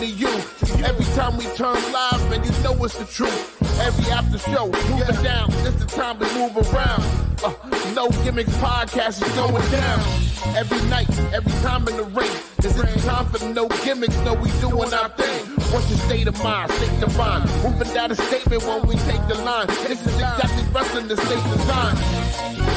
to you. Every time we turn live, man, you know it's the truth. Every after show, moving down, this the time to move around. No Gimmicks podcast is going down. Every night, every time in the ring, this is the time for no gimmicks, no, we doing our thing. What's your state of mind? State divine. Moving down a statement when we take the line. This is exactly wrestling the state design.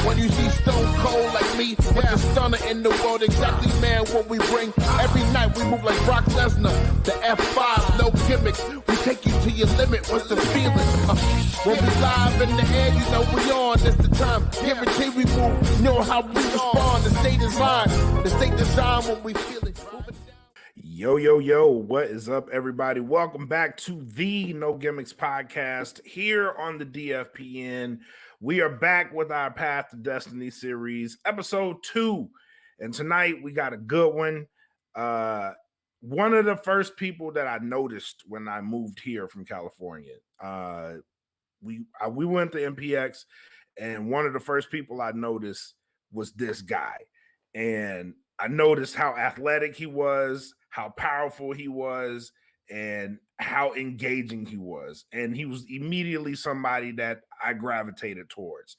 When you see Stone Cold like me, with the stunner in the world, exactly, man, what we bring. Every night we move like Brock Lesnar, the F5, no gimmicks. We take you to your limit, what's the feeling? When we live in the air, you know we on, this the time. Guarantee we move, you know how we respond. The state design when we feel it. Yo, what is up, everybody? Welcome back to the No Gimmicks podcast here on the DFPN. We are back with our Path to Destiny series, episode 2. And tonight we got a good one. One of the first people that I noticed when I moved here from California. We went to MPX, and one of the first people I noticed was this guy. And I noticed how athletic he was, how powerful he was, and how engaging he was. And he was immediately somebody that I gravitated towards.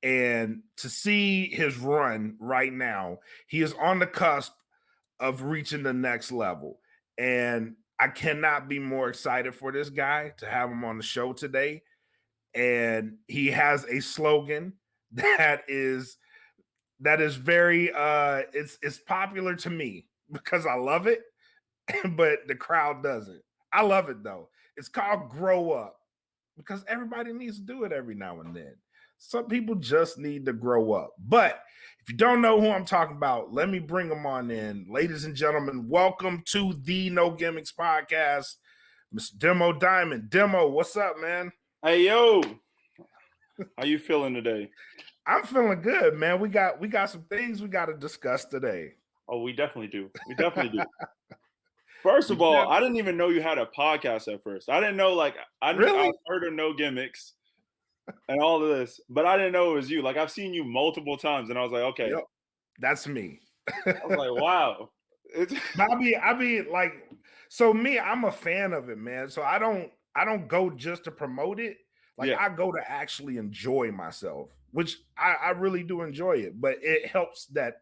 And to see his run right now, he is on the cusp of reaching the next level. And I cannot be more excited for this guy to have him on the show today. And he has a slogan that is very it's popular to me because I love it, but the crowd doesn't. I love it though. It's called Grow Up because everybody needs to do it every now and then. Some people just need to grow up. But if you don't know who I'm talking about, let me bring them on in. Ladies and gentlemen, welcome to the No Gimmicks podcast, Mr. Demo Diamond. Demo, what's up, man? Hey, yo. How you feeling today? I'm feeling good, man. We got some things we got to discuss today. Oh, we definitely do. First of all, I didn't even know you had a podcast at first. I didn't know, I heard of No Gimmicks and all of this, but I didn't know it was you. Like, I've seen you multiple times, and I was like, okay. Yep, that's me. I was like, wow. So me, I'm a fan of it, man. So I don't go just to promote it. I go to actually enjoy myself, which I really do enjoy it. But it helps that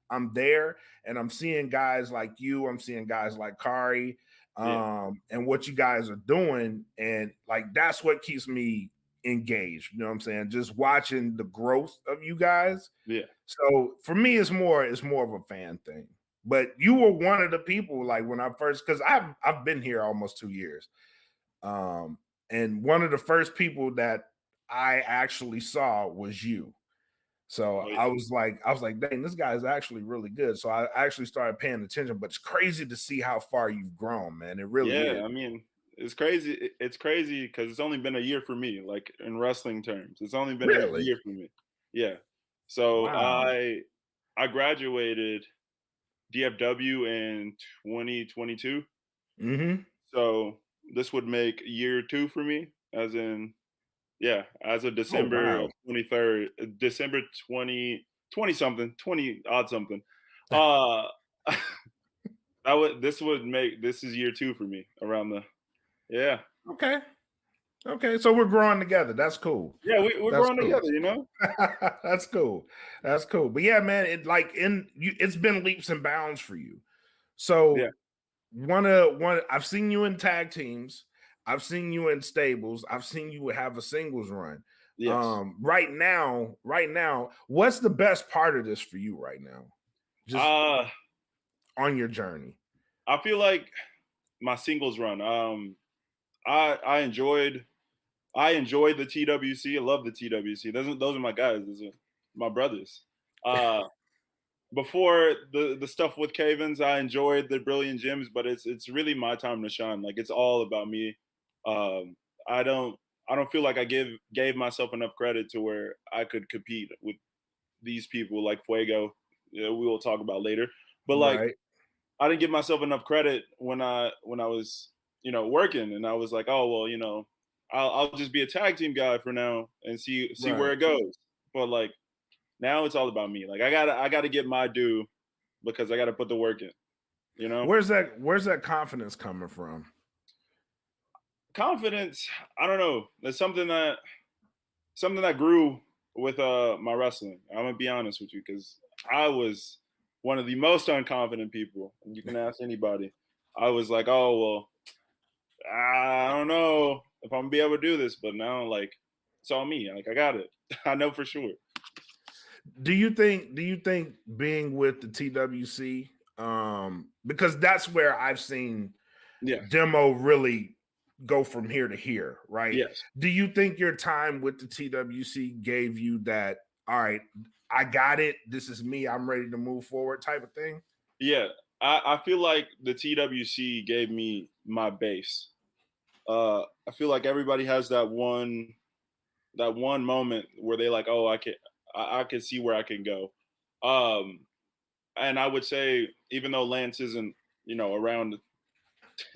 I'm there and I'm seeing guys like you. I'm seeing guys like Kari and what you guys are doing. And that's what keeps me engaged. You know what I'm saying? Just watching the growth of you guys. Yeah. So for me, it's more of a fan thing. But you were one of the people when I first, because I've been here almost 2 years. And one of the first people that I actually saw was you. So I was like, dang, this guy is actually really good. So I actually started paying attention, but it's crazy to see how far you've grown, man. It really is. Yeah, I mean, it's crazy. It's crazy because it's only been a year for me, in wrestling terms. It's only been a year for me. Yeah. So wow. I graduated DFW in 2022. Mm-hmm. So this would make year 2 for me, as of December 23rd, December 20 something, 20 odd something. This is year 2 for me around Okay. So we're growing together. That's cool. Yeah, we're growing together, you know? That's cool. But yeah, man, it's been leaps and bounds for you. So yeah. I've seen you in tag teams. I've seen you in stables. I've seen you have a singles run. Yes. Right now, what's the best part of this for you right now? Just on your journey. I feel like my singles run. I enjoyed the TWC. I love the TWC. Those are my guys. Those are my brothers. Before the stuff with Cavens, I enjoyed the Brilliant Gyms, but it's really my time to shine. It's all about me. I don't feel like I gave myself enough credit to where I could compete with these people like Fuego. We will talk about later. But right. I didn't give myself enough credit when I was working, and I was like, oh well, I'll just be a tag team guy for now and see right. where it goes. But now it's all about me. I gotta get my due because I gotta put the work in. you know? Where's that confidence coming from? Confidence, I don't know. It's something that grew with my wrestling. I'm gonna be honest with you, because I was one of the most unconfident people. And you can ask anybody. I was like, oh well, I don't know if I'm gonna be able to do this, but now like it's all me. Like I got it. I know for sure. Do you think being with the TWC, because that's where I've seen Yeah. Demo really go from here to here, right? Yes. Do you think your time with the TWC gave you that, all right, I got it, this is me, I'm ready to move forward type of thing? Yeah. I feel like the TWC gave me my base. I feel like everybody has that one moment where they like, oh, I can see where I can go. And I would say, even though Lance isn't, around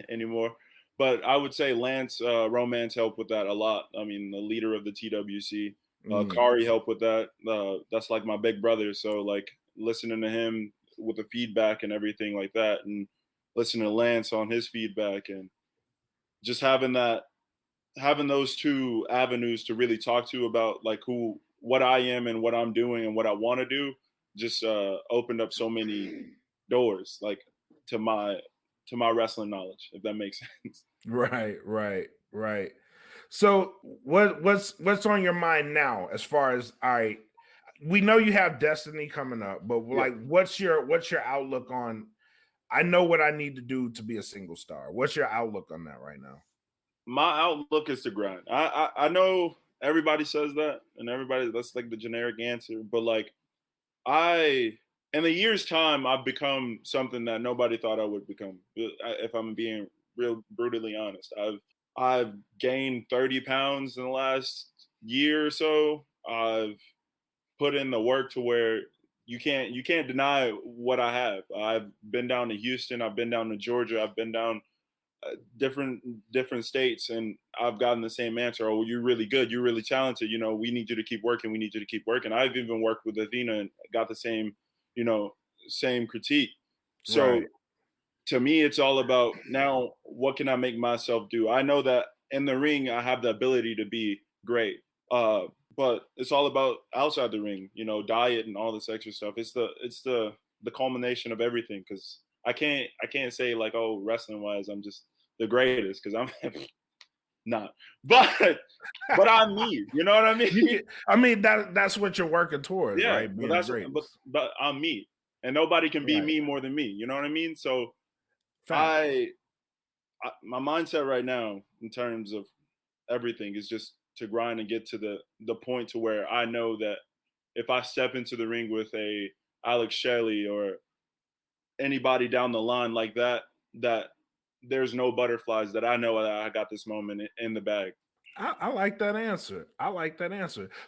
anymore, but I would say Lance Romance helped with that a lot. I mean, the leader of the TWC, Kari helped with that. That's like my big brother. So like listening to him with the feedback and everything like that, and listening to Lance on his feedback, and just having those two avenues to really talk to about like what I am and what I'm doing and what I want to do, just opened up so many doors, like to my wrestling knowledge, if that makes sense. Right. So what's on your mind now as far as, all right, we know you have Destiny coming up, but Yeah. like what's your outlook on, I know what I need to do to be a single star. What's your outlook on that right now? My outlook is to grind. I know everybody says that, and that's like the generic answer, but like I in a year's time, I've become something that nobody thought I would become. If I'm being real brutally honest, I've gained 30 pounds in the last year or so. I've put in the work to where you can't deny what I have. I've been down to Houston. I've been down to Georgia. I've been down different states, and I've gotten the same answer. Oh, you're really good. You're really talented. We need you to keep working. We need you to keep working. I've even worked with Athena and got the same, same critique. So Right. to me, it's all about now, what can I make myself do? I know that in the ring, I have the ability to be great. But it's all about outside the ring, diet and all this extra stuff. It's the culmination of everything. Cause I can't say like, oh, wrestling wise, I'm just the greatest, because I'm not. But I'm me. You know what I mean? I mean that's what you're working towards, Yeah. right? But Being the greatest. I'm me, and nobody can be Right. me more than me. You know what I mean? So Fact. my mindset right now in terms of everything is just to grind and get to the point to where I know that if I step into the ring with a Alex Shelley or anybody down the line like that there's no butterflies, that I know that I got this moment in the bag. I like that answer.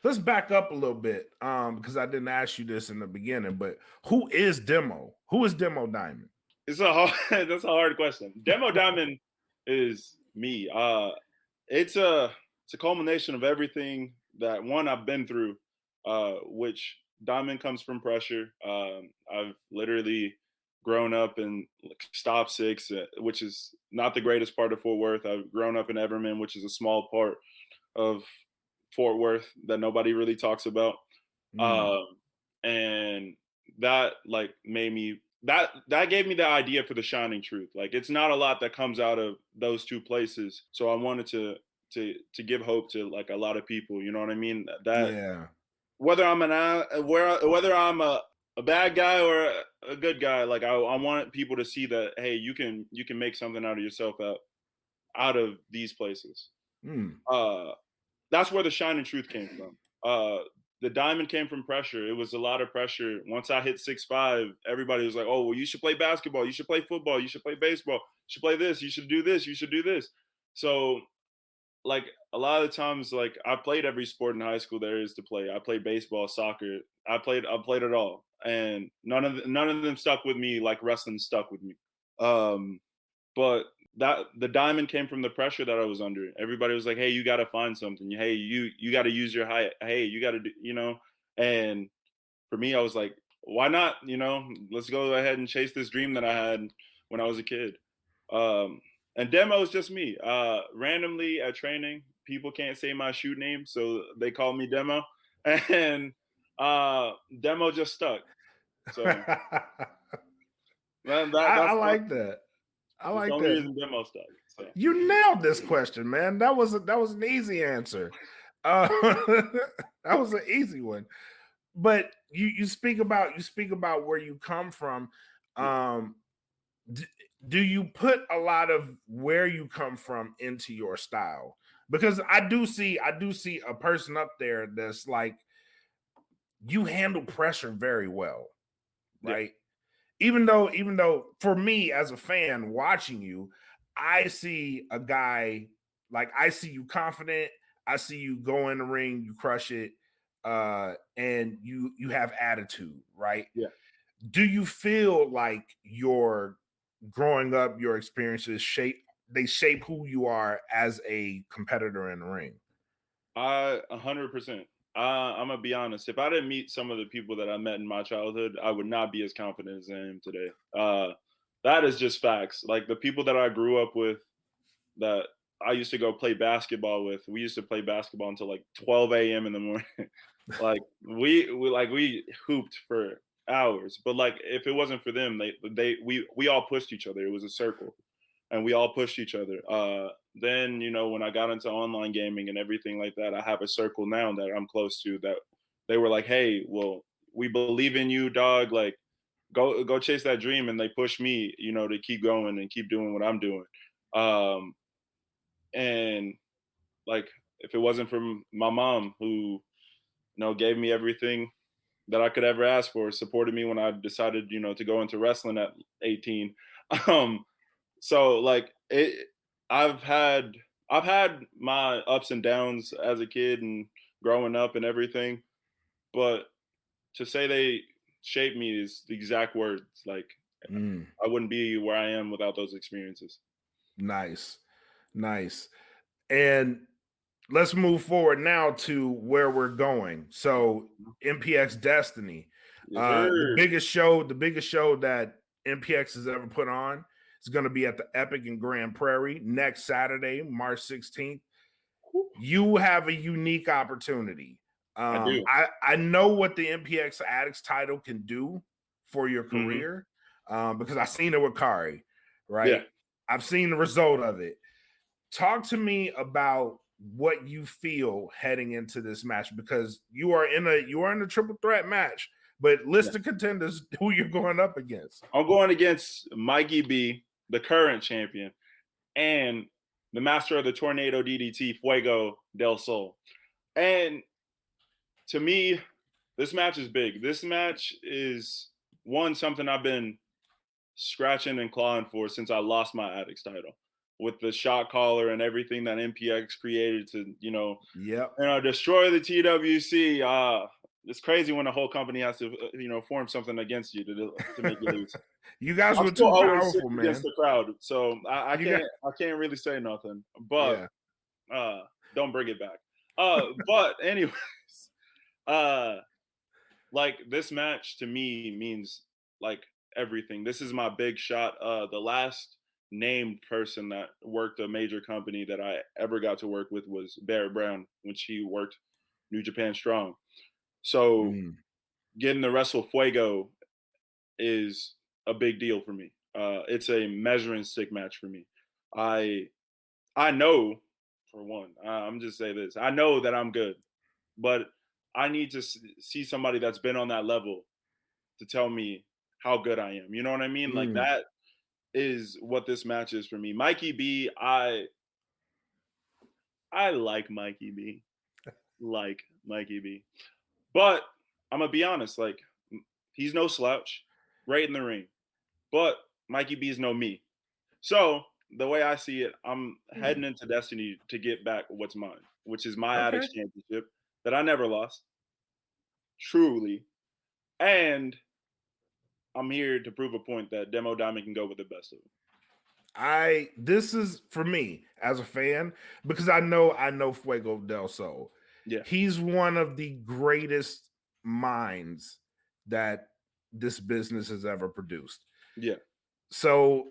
Let's back up a little bit, because I didn't ask you this in the beginning, but who is Demo? Who is Demo Diamond? It's a hard that's a hard question. Demo Diamond is me. It's a culmination of everything that I've been through, which Diamond comes from pressure. I've literally grown up in stop six, which is not the greatest part of Fort Worth. I've grown up in Everman, which is a small part of Fort Worth that nobody really talks about. Mm. Um, and that like made me that gave me the idea for the Shining Truth. Like it's not a lot that comes out of those two places. So I wanted to give hope to like a lot of people. You know what I mean? That Yeah. whether I'm whether I'm a bad guy or a good guy, like I want people to see that, hey, you can make something out of yourself out of these places. Mm. That's where the Shining Truth came from. The diamond came from pressure. It was a lot of pressure. Once I hit 6'5", everybody was like, "Oh, well, you should play basketball. You should play football. You should play baseball. You should play this. You should do this. You should do this." So, like a lot of the times, like I played every sport in high school there is to play. I played baseball, soccer. I played it all, and none of them stuck with me like wrestling stuck with me. Um, but that the diamond came from the pressure that I was under. Everybody was like, "Hey, you got to find something. Hey, you got to use your height. Hey, you got to do, And for me, I was like, "Why not? Let's go ahead and chase this dream that I had." when I was a kid. And Demo is just me. Randomly at training, people can't say my shoot name, so they call me Demo. And Demo just stuck. So I like that. I that's the like only that. reason Demo stuck. So. You nailed this question, man. That was an easy answer. That was an easy one. But you speak about where you come from. Do you put a lot of where you come from into your style? Because I do see a person up there that's like, you handle pressure very well, right? Even though for me as a fan watching you, I see a guy, like, I see you confident, I see you go in the ring, you crush it, and you have attitude, right? Yeah. Do you feel like your growing up, your experiences shape who you are as a competitor in the ring? 100%. I'm gonna be honest. If I didn't meet some of the people that I met in my childhood, I would not be as confident as I am today. That is just facts. Like the people that I grew up with, that I used to go play basketball with. We used to play basketball until like 12 a.m. in the morning. Like we hooped for hours. But like if it wasn't for them, we all pushed each other. It was a circle, and we all pushed each other. Then when I got into online gaming and everything like that, I have a circle now that I'm close to. That they were like, "Hey, well, we believe in you, dog. Like, go chase that dream." And they pushed me, to keep going and keep doing what I'm doing. And like, if it wasn't for my mom, who gave me everything that I could ever ask for, supported me when I decided, to go into wrestling at 18. So like I've had my ups and downs as a kid and growing up and everything, but to say they shaped me is the exact words. Like I wouldn't be where I am without those experiences. Nice. And let's move forward now to where we're going. So MPX Destiny, Yes, sir. the biggest show that MPX has ever put on is going to be at the Epic in Grand Prairie next Saturday, March 16th. You have a unique opportunity. I do. I know what the MPX Addicts title can do for your Mm-hmm. career, because I've seen it with Kari, right? Yeah. I've seen the result of it. Talk to me about what you feel heading into this match, because you are in a triple threat match, but list the contenders who you're going up against. I'm going against Mikey B, the current champion, and the master of the Tornado DDT, Fuego del Sol. And to me, this match is big. This match is something I've been scratching and clawing for since I lost my Addicts title, with the shot caller and everything that MPX created to, destroy the TWC. It's crazy when the whole company has to, form something against you to make you lose. You guys were too powerful, man. Against the crowd, so I can't really say nothing. But don't bring it back. But anyways, like this match to me means like everything. This is my big shot. The last named person that worked a major company that I ever got to work with was Barrett Brown when she worked New Japan Strong. So getting to wrestle Fuego is a big deal for me. It's a measuring stick match for me. I know, for one, I'm just say this. I know that I'm good, but I need to see somebody that's been on that level to tell me how good I am. You know what I mean? Like that is what this match is for me. Mikey B, I like Mikey B. Like Mikey B. But I'm gonna be honest, like he's no slouch, right in the ring. But Mikey B is no me. So the way I see it, I'm heading into Destiny to get back what's mine, which is my Addicts Championship that I never lost. Truly. And I'm here to prove a point that Demo Diamond can go with the best of them. This is for me as a fan, because I know Fuego del Sol. Yeah. He's one of the greatest minds that this business has ever produced. Yeah. So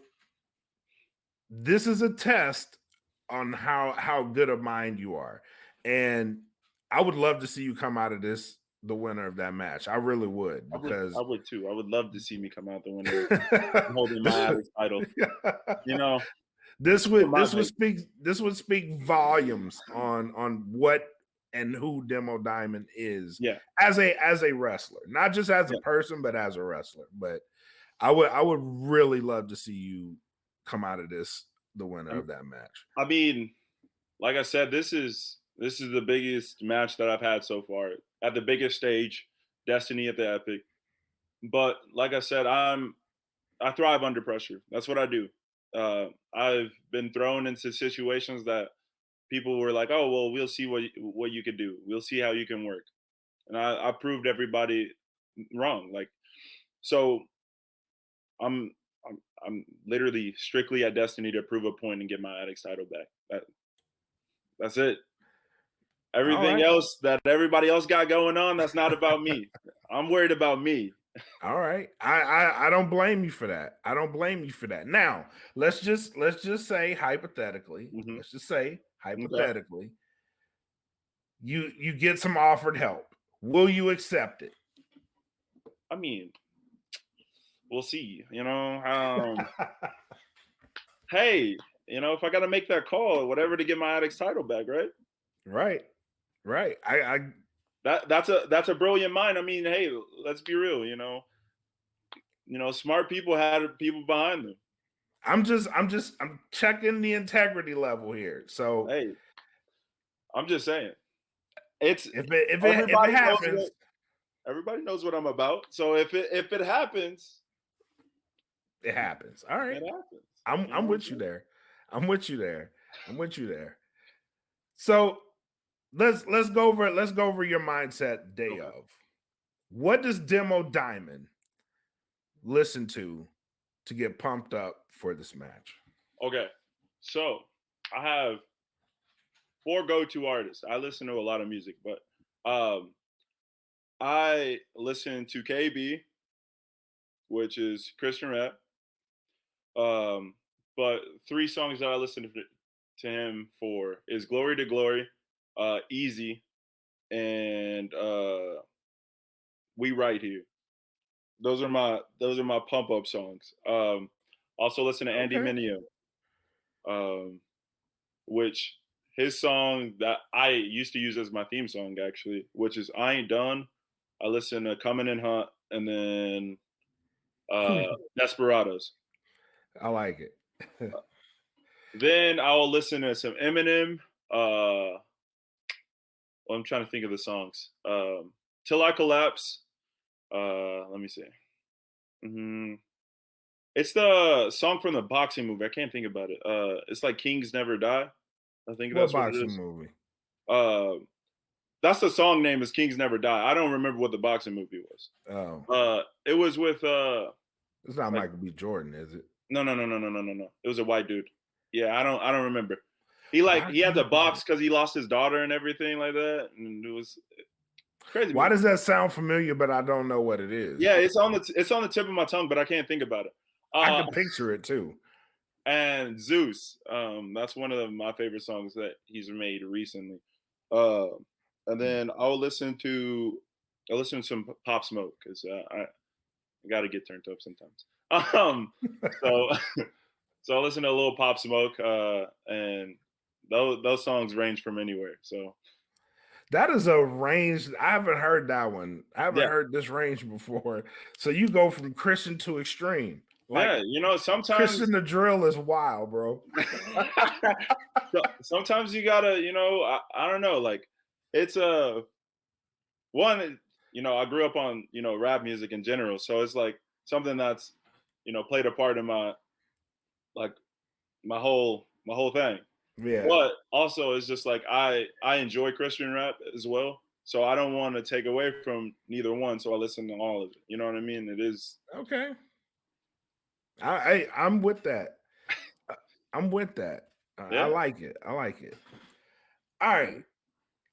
this is a test on how good of mind you are, and I would love to see you come out of this the winner of that match. I really would, I because would too. I would love to see me come out the winner, holding my Addicts title. You know, this for would my this would speak volumes on what and who Demo Diamond is yeah, as a wrestler, not just as a yeah. person, but as a wrestler. But I would really love to see you come out of this the winner of that match. I mean, like I said, this is the biggest match that I've had so far at the biggest stage, Destiny at the Epic. But like I said, I thrive under pressure. That's what I do. I've been thrown into situations that people were like, "Oh, well, we'll see what you could do. We'll see how you can work," and I proved everybody wrong. Like, so I'm I'm literally strictly at Destiny to prove a point and get my Addicts title back. That's it. Everything right. else that everybody else got going on, that's not about me. I'm worried about me. All right. I don't blame you for that. I don't blame you for that. Now, let's just say hypothetically, Hmm. let's just say Okay. hypothetically, you get some offered help. Will you accept it? I mean, we'll see. Hey, if I got to make that call or whatever to get my Addicts title back, right? Right. Right. I That's a brilliant mind. I mean, hey, let's be real. Smart people had people behind them. I'm checking the integrity level here. So Hey, I'm just saying, it's if it everybody knows happens, everybody knows what I'm about. So if it happens, it happens. All right. it happens. I'm with you there. I'm with you there. I'm with you there. So let's go over your mindset day Okay. of. What does Demo Diamond listen to get pumped up for this match? Okay. So I have 4 go-to artists. I listen to a lot of music, but I listen to KB, which is Christian rap. But 3 songs that I listen to him for is Glory to Glory, Easy, and We Right Here. Those are my pump up songs. Also listen to Andy Okay. Mineo, which his song that I used to use as my theme song actually, which is I Ain't Done. I listen to Coming in Hot and then Desperados. I like it. Then I'll listen to some Eminem. I'm trying to think of the songs. Till I Collapse. Let me see. Mm-hmm. It's the song from the boxing movie. I can't think about it. It's like Kings Never Die. I think What that's what it boxing is. movie? That's the song name is Kings Never Die. I don't remember what the boxing movie was. Oh, It was with it's not like Michael B. Jordan, is it? no. It was a white dude. Yeah, I don't remember. He had the box because he lost his daughter and everything like that, and it was crazy. Why movie. does that sound familiar, but I don't know what it is? Yeah, it's on the tip of my tongue, but I can't think about it. I can picture it too. And Zeus, that's one of my favorite songs that he's made recently. And then I'll listen to some Pop Smoke because I got to get turned up sometimes. So so I listen to a little Pop Smoke, and those songs range from anywhere. So That is a range. I haven't heard that one. I haven't yeah, heard this range before. So you go from Christian to extreme. Like yeah. Christian Sometimes the drill is wild, bro. sometimes you gotta, I don't know, like it's a one. I grew up on rap music in general, so it's like something that's played a part in my like my whole thing. Yeah. But also, it's just like I enjoy Christian rap as well, so I don't want to take away from neither one. So I listen to all of it. You know what I mean? It is Okay. I'm with that. I'm with that. I yeah. like it. I like it. All right.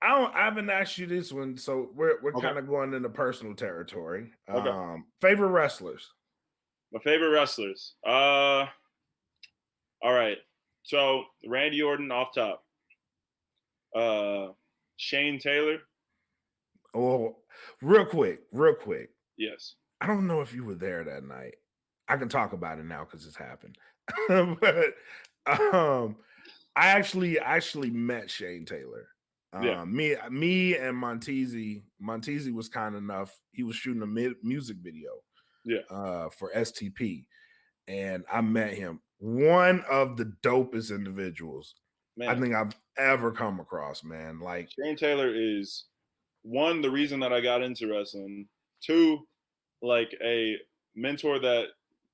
I haven't asked you this one, so we're Okay. kind of going into personal territory. Okay. Favorite wrestlers? My favorite wrestlers. All right. So Randy Orton off top. Shane Taylor. Oh, real quick. Yes. I don't know if you were there that night. I can talk about it now because it's happened. But I actually met Shane Taylor. Yeah. Me and Montezi was kind enough. He was shooting a music video Yeah. for STP, and I met him. One of the dopest individuals I Man, think I've ever come across, man. Like, Shane Taylor is one, the reason that I got into wrestling. Two, like a mentor that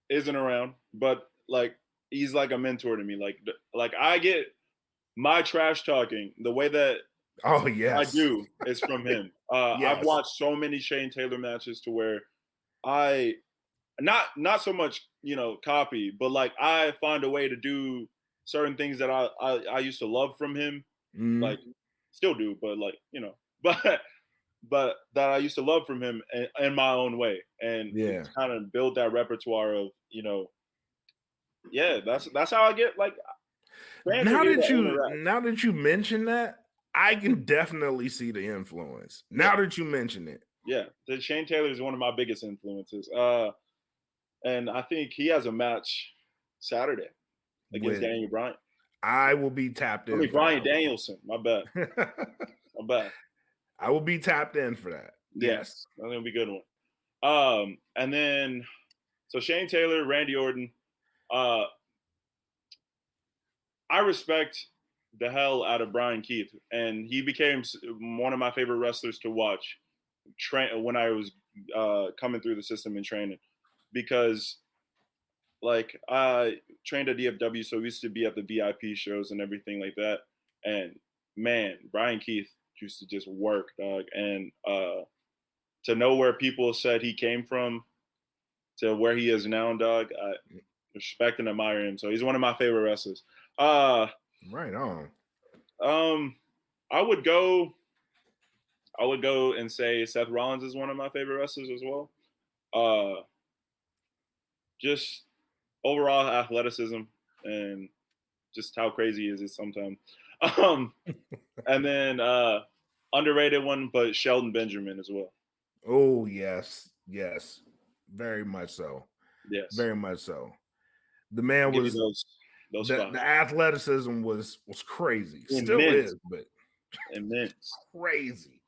isn't around, but like he's like a mentor to me. Like I get my trash talking, the way that oh I yes, do is from him. I've yes, watched so many Shane Taylor matches to where I not so much, copy, but like I find a way to do certain things that I used to love from him, Mm, like still do, but like, but that I used to love from him in my own way, and yeah. it's kind of build that repertoire of, yeah, that's how I get like fans are Now here that to you interact. now that you mention that, I can definitely see the influence. Yeah, Now that you mention it, yeah. The Shane Taylor is one of my biggest influences. And I think he has a match Saturday against with Daniel Bryan. I will be tapped I in mean for Bryan that Danielson. My bad. one. My bad. I will be tapped in for that. Yeah, Yes. that's gonna be a good one. And then so Shane Taylor, Randy Orton. Uh, I respect the hell out of Brian Keith, and he became one of my favorite wrestlers to watch. When I was coming through the system and training, because like I trained at DFW, so we used to be at the VIP shows and everything like that. And man, Brian Keith used to just work, dog. And to know where people said he came from to where he is now, dog, I respect and admire him. So he's one of my favorite wrestlers. Uh, Right on. um, I would go and say Seth Rollins is one of my favorite wrestlers as well. Just overall athleticism and just how crazy he is sometimes. Um, and then underrated one, but Sheldon Benjamin as well. Oh yes, yes, very much so. Yes, Very much so. The I'll man give you was those the five. athleticism was crazy. Still Immense, is, but immense. crazy.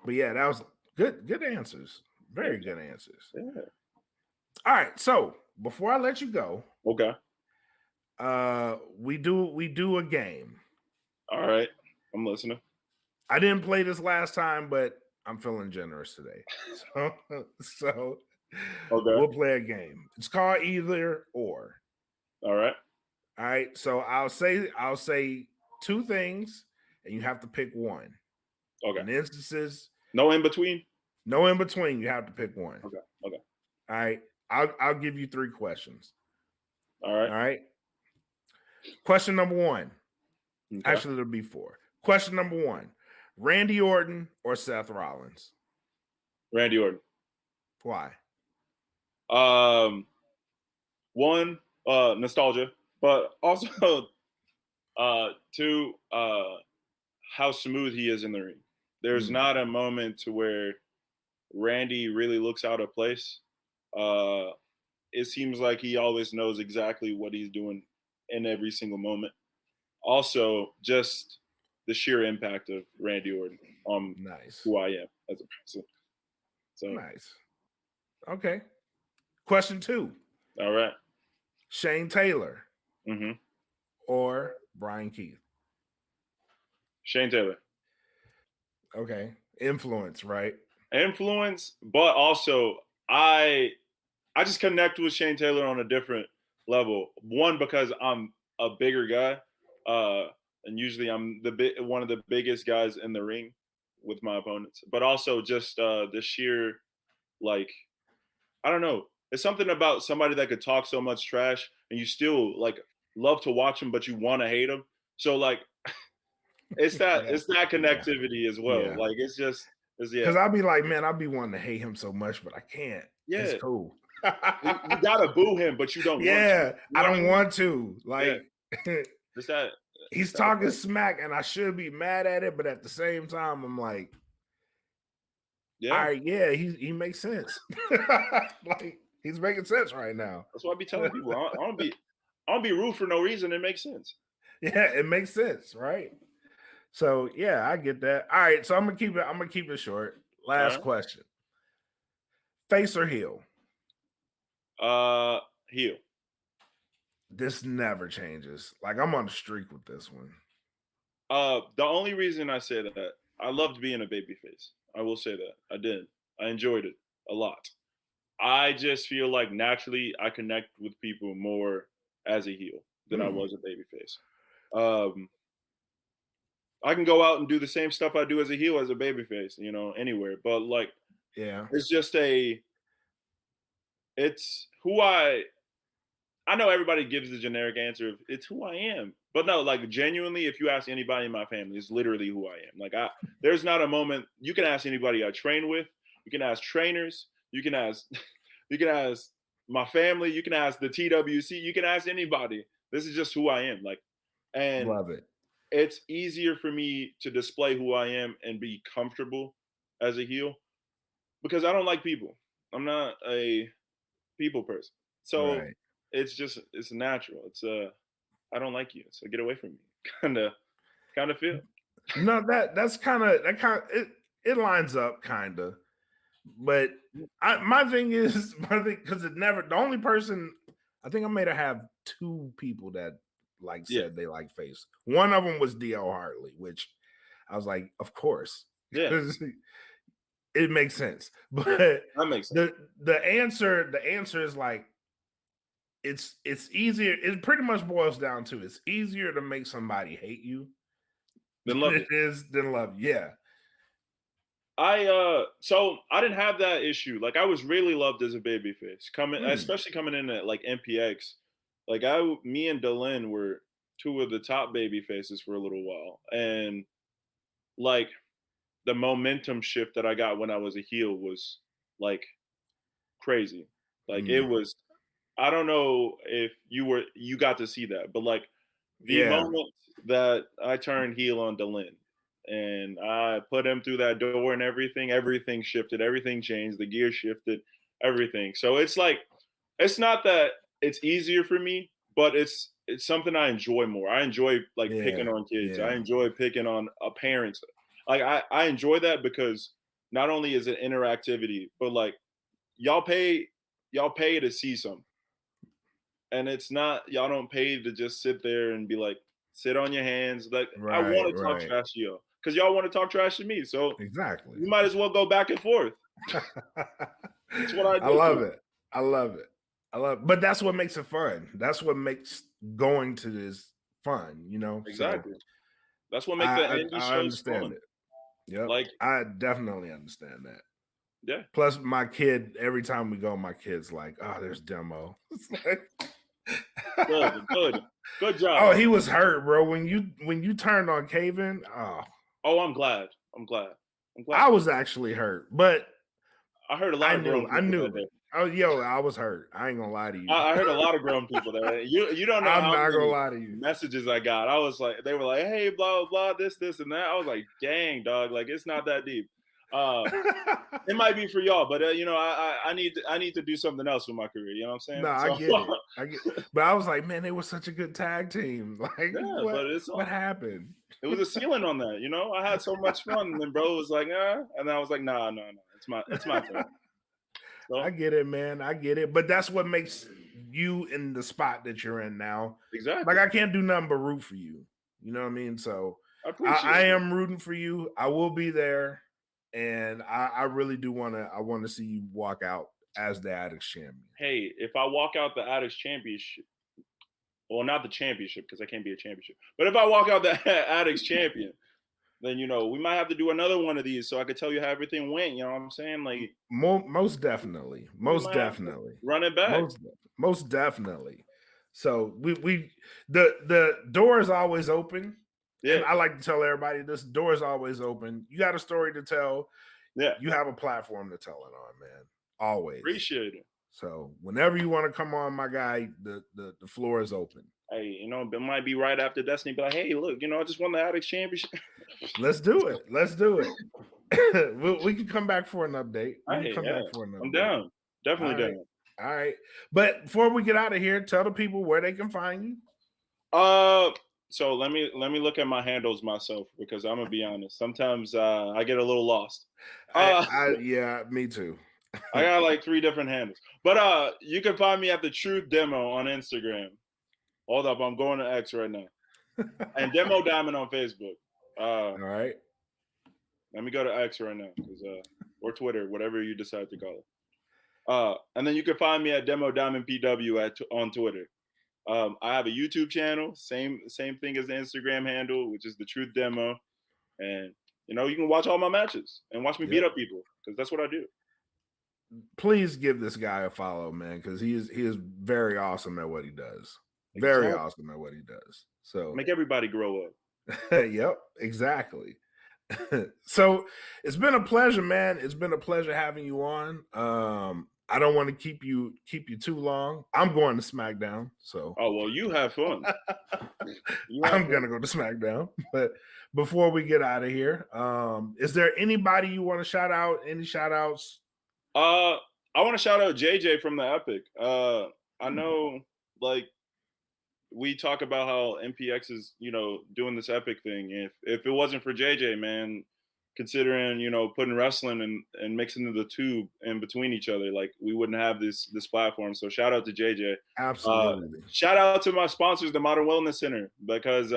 But yeah, that was good answers. Very Yeah. good answers. Yeah. All right, so before I let you go, Okay. we do a game. All right. I'm listening. I didn't play this last time, but I'm feeling generous today. So Okay. we'll play a game. It's called either or. All right. All right. So I'll say two things, and you have to pick one. Okay. In instances, No in between. no in between. You have to pick one. Okay. Okay. All right. I'll give you three questions. All right. All right. Question number one. Okay. Actually, there'll be four. Question number one: Randy Orton or Seth Rollins? Randy Orton. Why? One, nostalgia, but also two, how smooth he is in the ring. There's not a moment to where Randy really looks out of place. It seems like he always knows exactly what he's doing in every single moment. Also, just the sheer impact of Randy Orton on Nice. who I am as a person. So Nice. Okay. Question two: all right. Shane Taylor Mm-hmm. or Brian Keith? Shane Taylor. Okay. Influence, right? Influence, but also I just connect with Shane Taylor on a different level. One, because I'm a bigger guy, and usually I'm one of the biggest guys in the ring with my opponents. But also just the sheer, like, I don't know. It's something about somebody that could talk so much trash and you still like love to watch him, but you want to hate him. So like, it's that connectivity as well. Yeah. Like it's yeah. Because I'll be like, man, I'll be wanting to hate him so much, but I can't. Yeah. It's cool. You gotta boo him, but you don't want to. Yeah, You I know what don't mean? want to. Like, Just that. he's talking smack, and I should be mad at it, but at the same time, I'm like, all right, yeah, he makes sense. Like, he's making sense right now. That's what I be telling people. I don't be rude for no reason. It makes sense. Yeah, it makes sense, right? So yeah, I get that. All right, so I'm gonna keep it short. Last question. Face or heel? Heel. This never changes. Like, I'm on the streak with this one. The only reason I say that, I loved being a babyface. I will say that. I did. I enjoyed it a lot. I just feel like naturally I connect with people more as a heel than I was a babyface. I can go out and do the same stuff I do as a heel as a babyface, you know, anywhere. But like, Yeah, it's just it's who I know everybody gives the generic answer of it's who I am. But no, like genuinely, if you ask anybody in my family, it's literally who I am. Like there's not a moment you can ask anybody I train with, you can ask trainers, you can ask you can ask my family, you can ask the TWC, you can ask anybody. This is just who I am. Like, and love it. it's easier for me to display who I am and be comfortable as a heel because I don't like people. I'm not a people person. So Right. it's natural. It's I don't like you, so get away from me. Kind of feel. No, that's kind of it lines up kind of. But my thing because the only person I think I made to have two people that like said they like face. One of them was DL Hartley, which I was like, of course. Yeah. It makes sense. But That makes sense. the answer is like it's easier. It pretty much boils down to it's easier to make somebody hate you Then love it is than love. Yeah. So I didn't have that issue. Like I was really loved as a babyface especially coming in at like MPX. Like me and Delin were two of the top baby faces for a little while. And like the momentum shift that I got when I was a heel was like crazy. Like it was, I don't know if you got to see that, but like the moment that I turned heel on Delin and I put him through that door and everything shifted, everything changed, the gear shifted, everything. So it's like, it's not that it's easier for me, but it's something I enjoy more. I enjoy like picking on kids. I enjoy picking on parents. Like I enjoy that because not only is it interactivity, but like y'all pay to see something. And it's not, y'all don't pay to just sit there and be like, sit on your hands. Like I want to talk trash to y'all because y'all want to talk trash to me. So exactly, you might as well go back and forth. That's what I do. I love it. I love it. But that's what makes it fun. That's what makes going to this fun, you know? Exactly. So that's what makes the indie I shows understand fun. it. Yep. Like I definitely understand that. Yeah. Plus, my kid, every time we go, my kid's like, oh, there's Demo. Good job. Oh, he was hurt, bro. When you turned on Caven, oh, I'm glad. I was actually hurt, but I heard a lot of grown people. I knew it. Oh, yo, I was hurt. I ain't gonna lie to you. I heard a lot of grown people there. You don't know I'm how not many gonna lie to you. messages I got. I was like, they were like, hey, blah, blah, this, and that. I was like, dang, dog, like it's not that deep. It might be for y'all, but you know, I need to do something else with my career. You know what I'm saying? No, I get it. But I was like, man, they were such a good tag team. Like, what happened? It was a ceiling on that. You know, I had so much fun, and then bro was like, and I was like, no, it's my turn. So, I get it, man. I get it. But that's what makes you in the spot that you're in now. Exactly. Like I can't do nothing but root for you. You know what I mean? So I am rooting for you. I will be there. And I really do want to see you walk out as the Addicts champion. Hey, if I walk out the Addicts championship, well, not the championship because I can't be a championship, but if I walk out the Addicts champion, then you know we might have to do another one of these so I could tell you how everything went. You know what I'm saying? Like most definitely, run it back. Most definitely. So the door is always open. Yeah. And I like to tell everybody this door is always open. You got a story to tell. Yeah. You have a platform to tell it on, man. Always. Appreciate it. So whenever you want to come on, my guy, the floor is open. Hey, you know, it might be right after Destiny. Be like, hey, look, you know, I just won the Addicts Championship. Let's do it. We can come back for an update. I'm down. Definitely down. All right. But before we get out of here, tell the people where they can find you. So let me look at my handles myself, because I'm gonna be honest. Sometimes I get a little lost. Yeah, me too. I got like 3 different handles. But you can find me at The Truth Demo on Instagram. Hold up, I'm going to X right now. And Demo Diamond on Facebook. All right. Let me go to X right now, or Twitter, whatever you decide to call it. And then you can find me at Demo Diamond PW on Twitter. I have a YouTube channel, same thing as the Instagram handle, which is The Truth Demo. And you know, you can watch all my matches and watch me beat up people, because that's what I do. Please give this guy a follow, man, because he is very awesome at what he does. Very awesome at what he does. So make everybody grow up. Yep, exactly. So it's been a pleasure, man. It's been a pleasure having you on. I don't want to keep you too long. I'm going to SmackDown. So well, you have fun. I'm gonna go to SmackDown. But before we get out of here, is there anybody you want to shout out? Any shout outs? I want to shout out JJ from the Epic. I know, like, we talk about how MPX is, you know, doing this Epic thing. If it wasn't for JJ, man, considering, you know, putting wrestling and mixing the two in between each other, like, we wouldn't have this platform. So shout out to JJ. Absolutely. Shout out to my sponsors, the Modern Wellness Center, because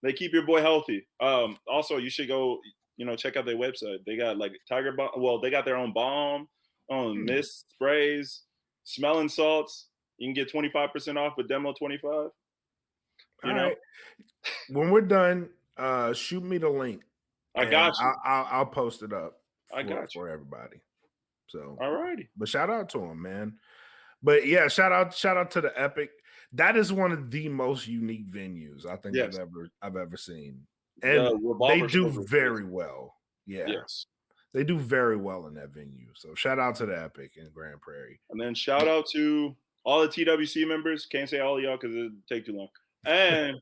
they keep your boy healthy. Also, you should go, you know, check out their website. They got like Tiger Balm. Well, they got their own balm, mist sprays, smelling salts. You can get 25% off with Demo 25. You know, right. When we're done, shoot me the link. I got you. I'll post it up. For everybody. So, all righty. But shout out to him, man. But yeah, shout out to the Epic. That is one of the most unique venues I think I've ever seen, and they do very well. Yeah. Yes. They do very well in that venue. So shout out to the Epic in Grand Prairie. And then shout out to all the TWC members. Can't say all of y'all because it'd take too long. And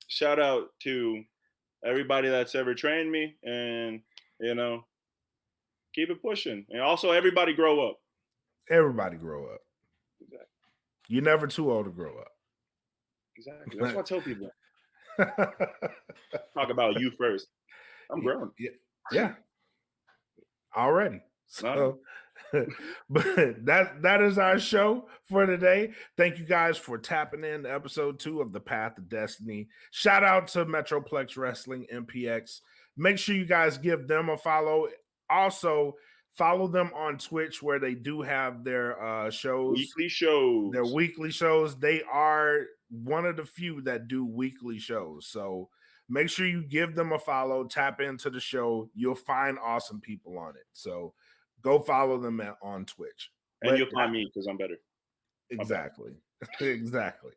shout out to everybody that's ever trained me, and, you know, keep it pushing. And also, everybody grow up. Everybody grow up. Exactly. You're never too old to grow up. Exactly. That's what I tell people. Talk about you first. I'm grown. Yeah. Already. So, but that is our show for today. Thank you guys for tapping in to episode 2 of The Path to Destiny. Shout out to Metroplex Wrestling, MPX. Make sure you guys give them a follow. Also, follow them on Twitch, where they do have their shows. Weekly shows. Their weekly shows. They are one of the few that do weekly shows. So make sure you give them a follow. Tap into the show. You'll find awesome people on it. So go follow them on Twitch. And you'll find me because I'm better. Exactly. Exactly.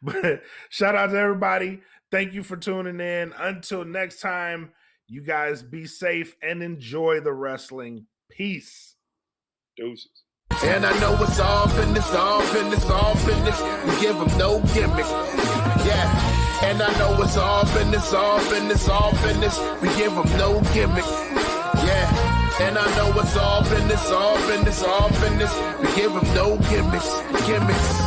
But shout out to everybody. Thank you for tuning in. Until next time, you guys be safe and enjoy the wrestling. Peace. Deuces. And I know it's all business, all business, all business. We give them no gimmick. Yeah. And I know it's all business, all business, all business. We give them no gimmick. Yeah. And I know it's all business, all business, all business. We give them no gimmicks, gimmicks.